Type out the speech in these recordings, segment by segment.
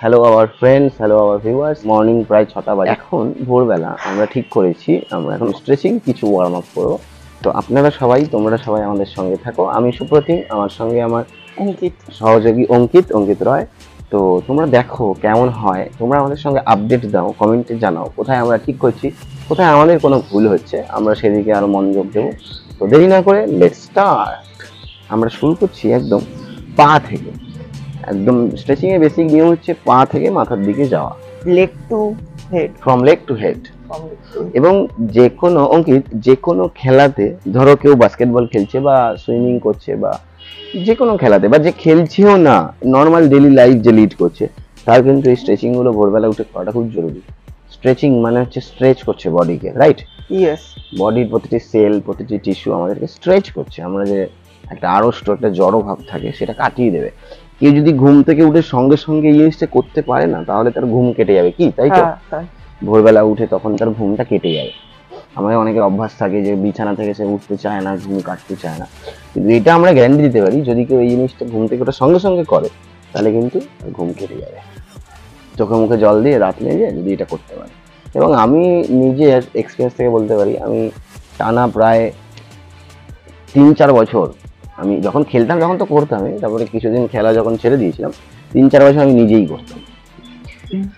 Hello our friends, hello hour viewers. Morning প্রায় 6টা বাজে। এখন ভোরবেলা আমরা ঠিক করেছি আমরা এখন স্ট্রেচিং কিছু ওয়ার্ম আপ করবো। তো তোমরা সবাই আমাদের সঙ্গে থাকো। আমি সুপ্রতিম, আমার সঙ্গে আমার অঙ্কিত সহযোগী অঙ্কিত রয়। তো তোমরা দেখো কেমন হয়, তোমরা আমাদের সঙ্গে আপডেট দাও, কমেন্টে জানাও কোথায় আমরা ঠিক করছি, কোথায় আমাদের কোনো ভুল হচ্ছে, আমরা সেদিকে আরো মনোযোগ দেবো। তো দেরি না করে লেটস স্টার্ট। আমরা শুরু করছি একদম পা থেকে। একদম স্ট্রেচিং এর বেসিক নিয়ম হচ্ছে পা থেকে মাথার দিকে যাওয়া, leg to head from leg to head. From leg to এবং যে কোনো খেলাতে, ধরো কেউ বাস্কেটবল খেলছে বা সুইমিং করছে বা যে কোনো খেলাতে, বা যে খেলছেও না, নর্মাল ডেইলি লাইফ যে লিড করছে, তার কিন্তু এই স্ট্রেচিং গুলো ভোরবেলা উঠে করাটা খুব জরুরি। স্ট্রেচিং মানে হচ্ছে স্ট্রেচ করছে বডিকে, রাইট? ইয়েস। বডির প্রতিটি সেল, প্রতিটি টিস্যু আমাদেরকে স্ট্রেচ করছে। আমরা যে একটা আড়ষ্ট, একটা জড় ভাব থাকে, সেটা কাটিয়ে দেবে। কেউ যদি ঘুম থেকে উঠে সঙ্গে সঙ্গে এই জিনিসটা করতে পারে না, তাহলে তার ঘুম কেটে যাবে, কি তাই তো? ভোরবেলা উঠে তখন তার ঘুমটা কেটে যাবে। আমাদের অনেকের অভ্যাস থাকে যে বিছানা থেকে সে উঠতে চায় না, ঘুম কাটতে চায় না। কিন্তু এটা আমরা গ্যারান্টি দিতে পারি, যদি কেউ এই জিনিসটা ঘুম থেকে ওটা সঙ্গে সঙ্গে করে, তাহলে কিন্তু ঘুম কেটে যাবে। চোখে মুখে জল দিয়ে রাত মেজে যদি এটা করতে পারে। এবং আমি নিজের এক্সপিরিয়েন্স থেকে বলতে পারি, আমি টানা প্রায় 3-4 বছর, আমি যখন খেলতাম তখন তো করতামই, তারপরে কিছুদিন খেলা যখন ছেড়ে দিয়েছিলাম, 3-4 বছর আমি নিজেই করতাম।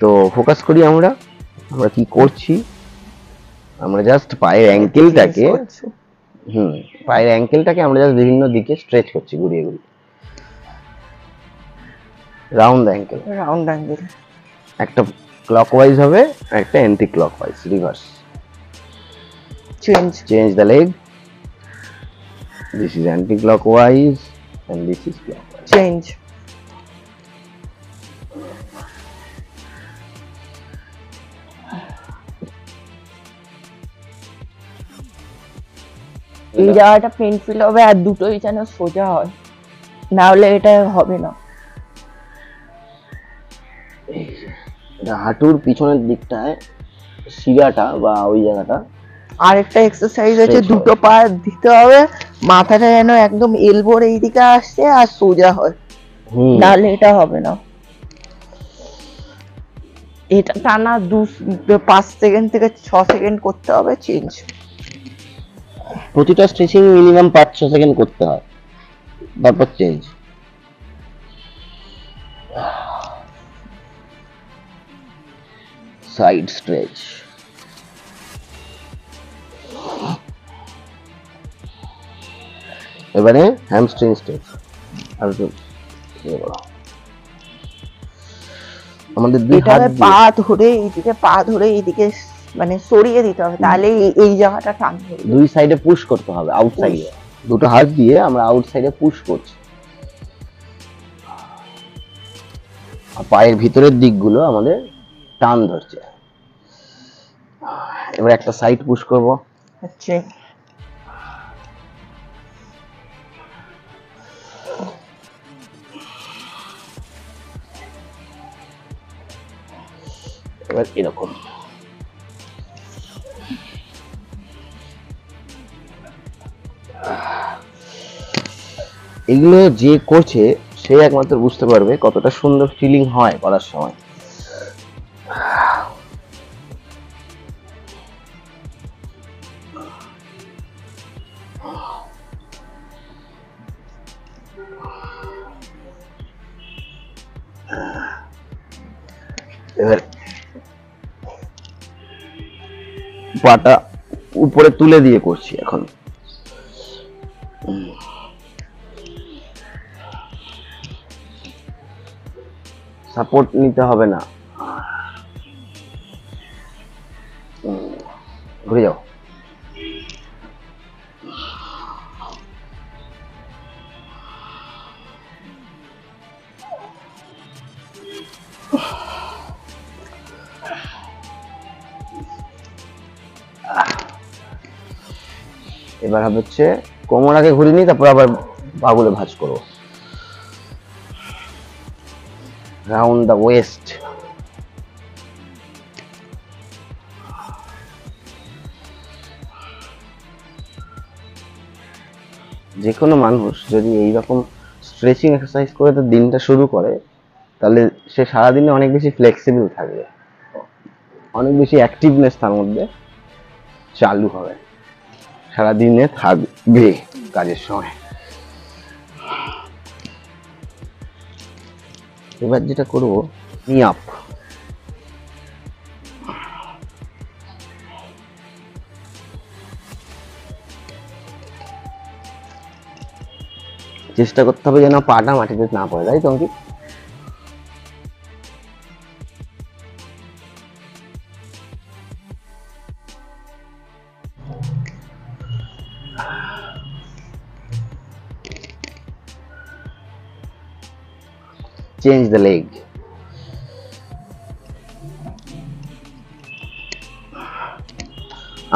তো ফোকাস করি আমরা কি করছি। আমরা জাস্ট পায়ের অ্যাঙ্কেলটাকে আমরা জাস্ট বিভিন্ন দিকে স্ট্রেচ করছি, ঘুরিয়ে ঘুরিয়ে। রাউন্ড অ্যাঙ্কেল, একটা ক্লকওয়াইজ হবে, একটা anti clockwise, reverse. Change the leg. This is anti-clockwise and this is clockwise. Change. এই জায়গাটা পেইনফুল হবে আর দুটোই যেন সোজা হয়, না হলে এটা হবে না। এটা হাঁটুর পিছনের দিকটায় শিরাটা বা ওই জায়গাটা। আরেকটা এক্সারসাইজ আছে, দুটো পা দিতে হবে, মাথাটা যেন একদম এলবোর এই দিকে আসছে আর সোজা হয়, নাহলে এটা হবে না। এটা টানা 5 সেকেন্ড থেকে 6 সেকেন্ড করতে হবে। চেঞ্জ। প্রতিটা স্ট্রেচিং মিনিমাম 5-6 সেকেন্ড করতে হয়, তারপর চেঞ্জ। Side stretch. এবারে হ্যামস্ট্রিং স্ট্রেচ। আর আমাদের দুই হাত পা ধরে এইদিকে মানে সরিয়ে দিতে হবে, তাহলে এই জায়গাটা টান ধরবে। দুই সাইডে পুশ করতে হবে, আউটসাইডে। দুটো হাত দিয়ে আমরা আউটসাইডে পুশ করছি। পায়ের ভিতরের দিকগুলো আমাদের টান ধরছে। এবার একটা সাইড পুশ করব। আচ্ছা, এবার এরকম। এগুলো যে করছে সে একমাত্র বুঝতে পারবে কতটা সুন্দর ফিলিং হয় করার সময়। এবার পাটা উপরে তুলে দিয়ে করছি এখন। সাপোর্ট নিতে হবে না, ঘুরে যাও। এবার হবে হচ্ছে কোমর আগে ঘুরিয়ে নিই, তারপর আবার পাগুলো ভাঁজ করবো। Round the West. যে কোনো মানুষ যদি এইরকম স্ট্রেচিং এক্সারসাইজ করে তার দিনটা শুরু করে, তাহলে সে সারাদিনে অনেক বেশি ফ্লেক্সিবল থাকবে, অনেক বেশি অ্যাক্টিভনেস তার মধ্যে চালু হবে, সারাদিনে থাকবে কাজের সময়। এবার যেটা করবো, নি আপ, চেষ্টা করতে হবে যেন পাটা মাটিতে না পড়ে, তাই তো অঙ্কিত? Change the leg.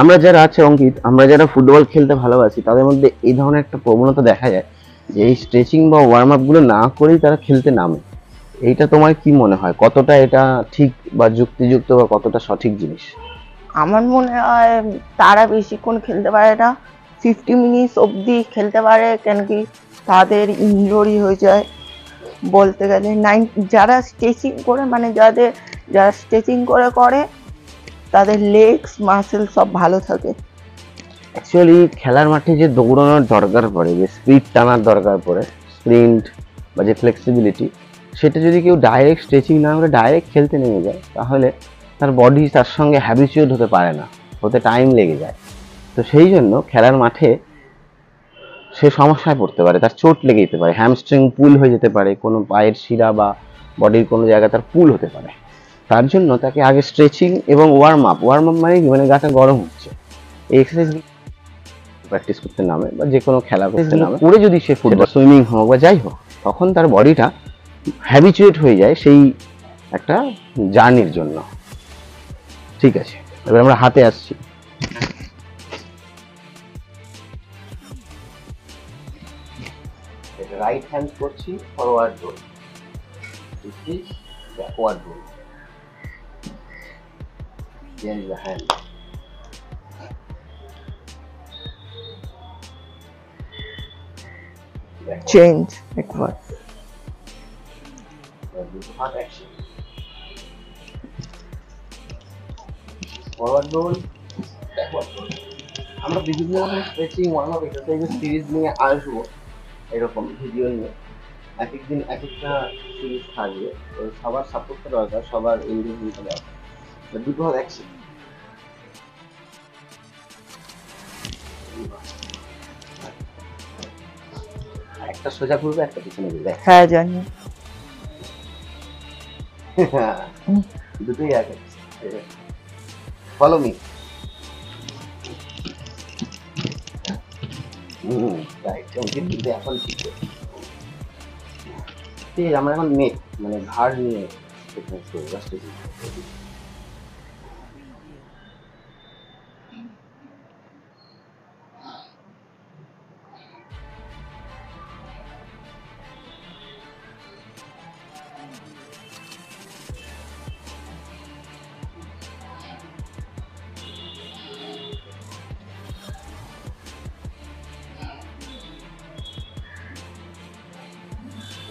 আমরা যারা আছে অঙ্কিত, আমরা যারা ফুটবল খেলতে ভালোবাসি তাদের মধ্যে এই ধরনের একটা প্রবণতা দেখা যায় যে এই স্ট্রেচিং বা ওয়ার্ম আপ গুলো না করেই তারা খেলতে নামে। এইটা তোমার কি মনে হয়, কতটা এটা ঠিক বা যুক্তিযুক্ত বা কতটা সঠিক জিনিস? আমার মনে হয় তারা বেশিক্ষণ খেলতে পারে না, 50 মিনিটস অবধি খেলতে পারে, কেন কি তাদের ইনজুরি হয়ে যায়। বলতে গেলে যারা স্ট্রেচিং করে, মানে যারা স্ট্রেচিং করে তাদের লেগস মাসেল সব ভালো থাকে। অ্যাকচুয়ালি খেলার মাঠে যে দৌড়ানোর দরকার পড়ে, যে স্পিড টানার দরকার পড়ে, স্প্রিন্ট বা যে ফ্লেক্সিবিলিটি, সেটা যদি কেউ ডাইরেক্ট স্ট্রেচিং না করে ডাইরেক্ট খেলতে নেমে যায় তাহলে তার বডি তার সঙ্গে হ্যাবিচুয়েট হতে পারে না, হতে টাইম লেগে যায়। তো সেই জন্য খেলার মাঠে সে সমস্যায় পড়তে পারে, তার চোট লেগে যেতে পারে, হ্যামস্ট্রিং পুল হয়ে যেতে পারে, কোনো পায়ের শিরা বা বডির কোনো জায়গায় তার পুল হতে পারে। তার জন্য তাকে আগে স্ট্রেচিং এবং ওয়ার্ম আপ মানে কি, মানে গাটা গরম হচ্ছে, এই এক্সারসাইজ প্র্যাকটিস করতে নামে বা যে কোনো খেলা করতে নামে করে যদি সে ফুটবল, সুইমিং হোক বা যাই হোক, তখন তার বডিটা হ্যাবিচুয়েট হয়ে যায় সেই একটা জার্নির জন্য। ঠিক আছে, এবার আমরা হাতে আসছি। রাইট হ্যান্ড করছি forward roll, backward roll, change the hand, change একবার, হাত action, forward roll, backward roll. আমরা বিভিন্ন রকম স্ট্রেচিং ওয়ার্ম আপ এক্সারসাইজের সিরিজ নিয়ে আসবো, এরকম ভিডিও নিয়ে এক এক দিন এক একটা সিরিজ থাকবে। তো সবার সাপোর্টটা দরকার, সবার এনগেজমেন্টটা দরকার। দুটো হাত অ্যাকশন, একটা সোজা ঘুরবে একটা পিছনে ঘুরবে। হ্যাঁ জানি। দুটোই আছে, ফলো মি। রাইট, কিন্তু এখন ঠিক আছে, আমরা এখন নেক মানে ঘাড় নিয়ে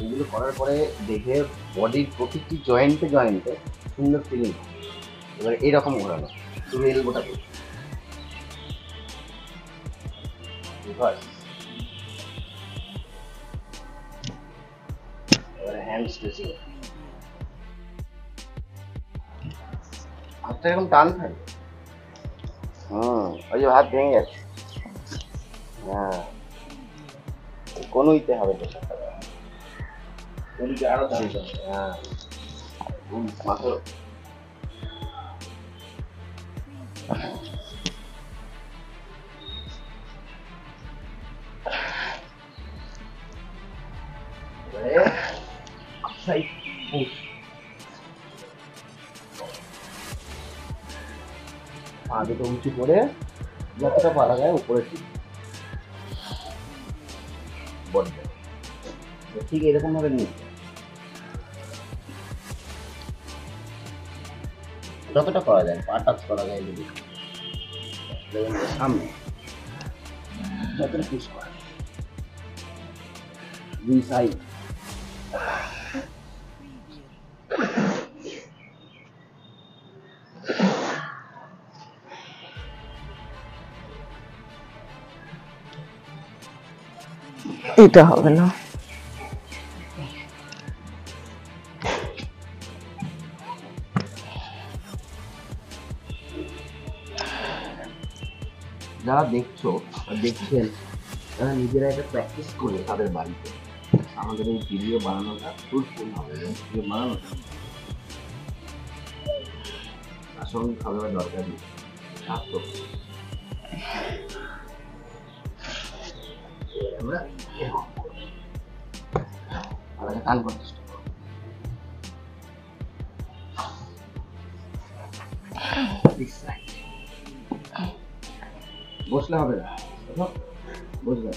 এগুলো করার পরে দেখে বডির প্রতিটি জয়েন্টে জয়েন্টে সুন্দর ফিলিং। এবার এইরকম ঘোরানো, শুধু এলবোটা করছি, এবারে হ্যান্ড স্ট্রেচিং, হাতটা এরকম টান থাকে। ওই যে হাত ভেঙে যাচ্ছে, হ্যাঁ কোনোইতে হবে তো, আরো টান, হ্যাঁ মাথা পা দুটো উঁচু করে যতটা পারা যায় উপরে ঠিক এরকম ভাবে নিয়ে যতটা করা যায়, পা টাচ করা যায় যদি সামনে যতটা পুশ করা, দুই সাইড এটা হবে না। যারা দেখছো বা দেখছেন, তারা নিজেরা এটা প্র্যাকটিস করে তাদের বাড়িতে আমাদের এই ভিডিও বানানোটা ফ্রুটফুল হবে। ভিডিও বানানোটা রাসায়নিক খাবার দরকার নেই। আমরা টান করতে চেষ্টা করবো। বসলে হবে না, বসবে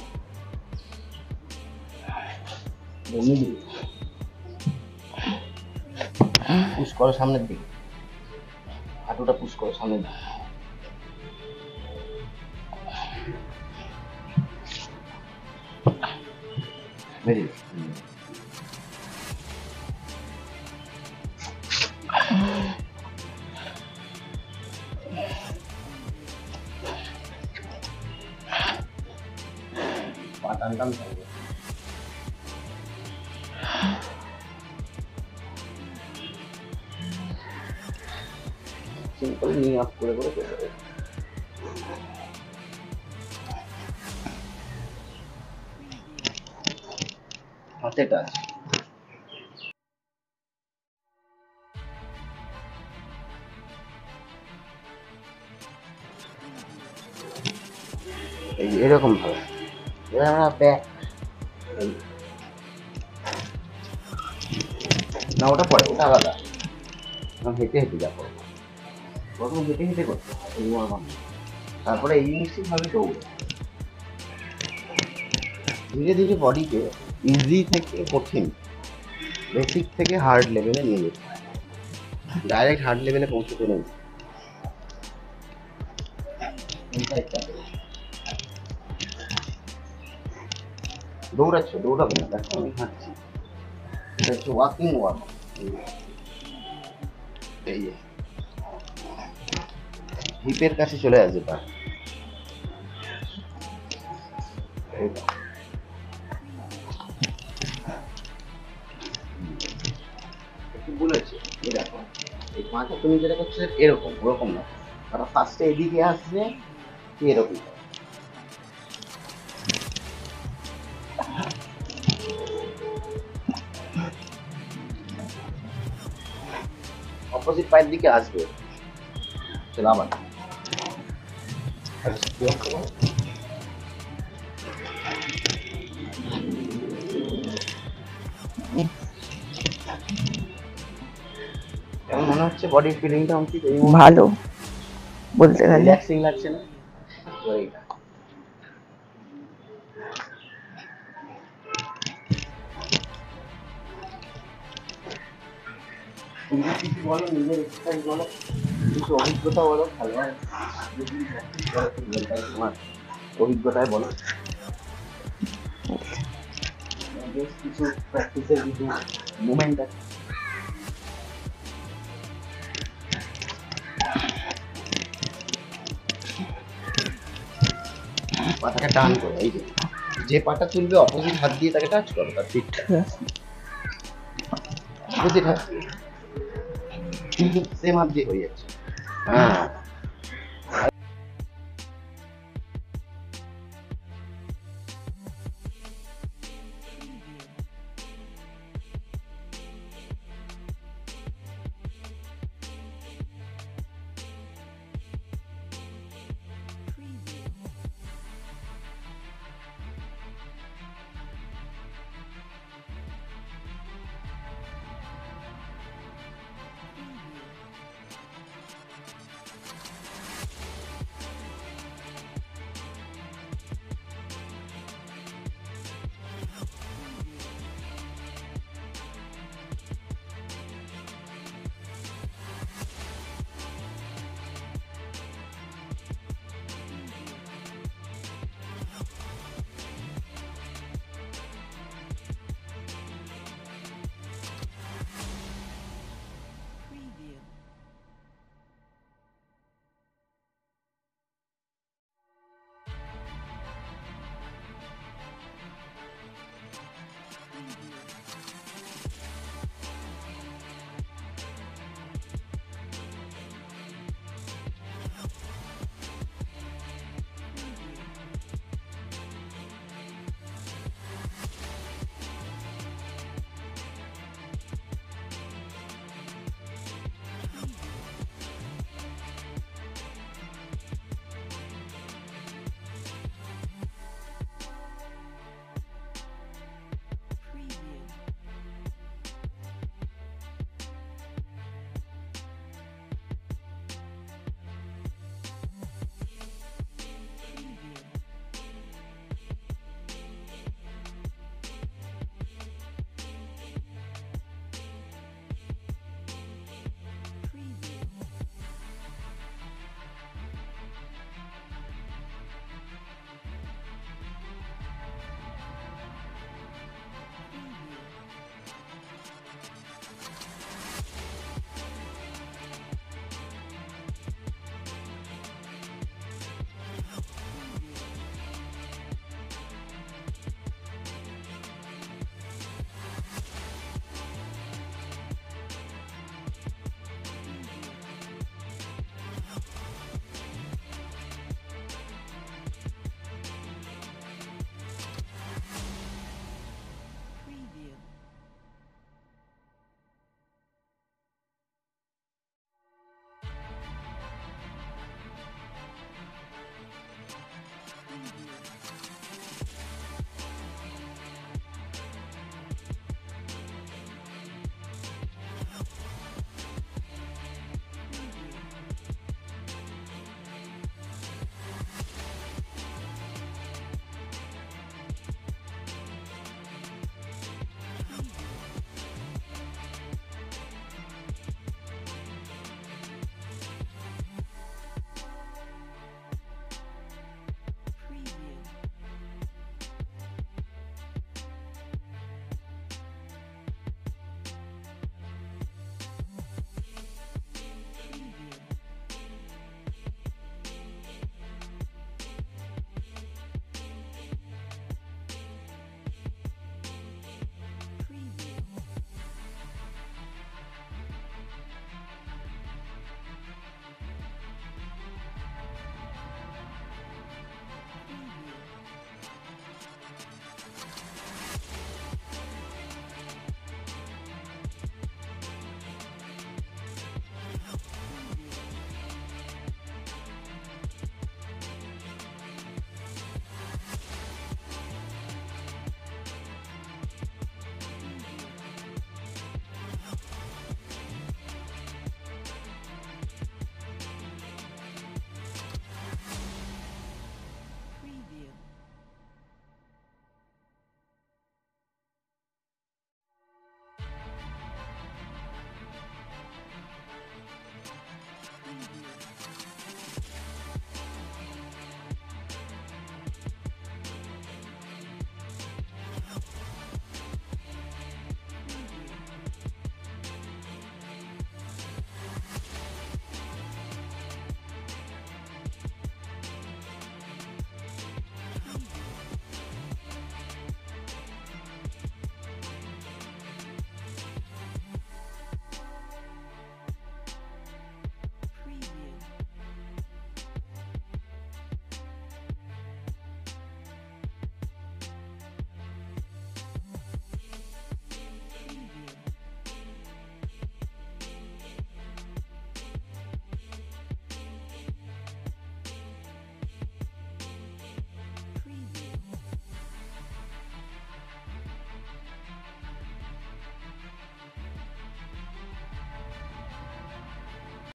পুশ করো সামনের দিকে, হাঁটুটা পুশ করো সামনের দিকে। ভেরি পা টান টান থাকবে। সিম্পল নি আপ করে করে চলে যাবে। হাতে টাচ। এই এরকম ভাবে এবার আমরা ব্যাক, না ওটা পরে, ওটা আলাদা। হেঁটে হেঁটে যা করবো, প্রথম হেঁটে হেঁটে করতে হয়, তারপরে এই জিনিসটি ভাবে দৌড়ে ধীরে ধীরে বডিকে ইজি থেকে কঠিন, বেসিক থেকে হার্ড লেভেলে নিয়ে যেতে হয়। ডাইরেক্ট হার্ড লেভেলে পৌঁছতে নেই। দৌড়াচ্ছ, দৌড়াবে না, দেখো আমি হাঁটছি, এটা হচ্ছে ওয়াকিং ওয়ার্ক। এই হিপের কাছে চলে আসবে তার, একটু বলেছে এই দেখো, এই পাঁচটা তুমি যেটা করছো এরকম, ওরকম না, তারা ফার্স্টে এদিকে আসবে, এরকম অপোজিট পায়ের দিকে আসবে, চলো আবার কেমন মনে হচ্ছে? বডির ফিলিংটা অঙ্কিত ভালো বলতে গেলে। রিল্যাক্সিং লাগছে না? এইটা তুমি কিছু বলো, নিজের এক্সারসাইজ বলো, কিছু অভিজ্ঞতা বলো, খেলোয়াড় তোমার অভিজ্ঞতায় বলো, বেশ কিছু প্র্যাকটিসের কিছু মুভমেন্ট আছে। পাটাকে টান করো, এই যে পাটা তুলবে অপোজিট হাত দিয়ে তাকে টাচ করো, তার পিঠটা অপোজিট হাত দিয়ে, সেম হাত দিয়ে হয়ে যাচ্ছে। হ্যাঁ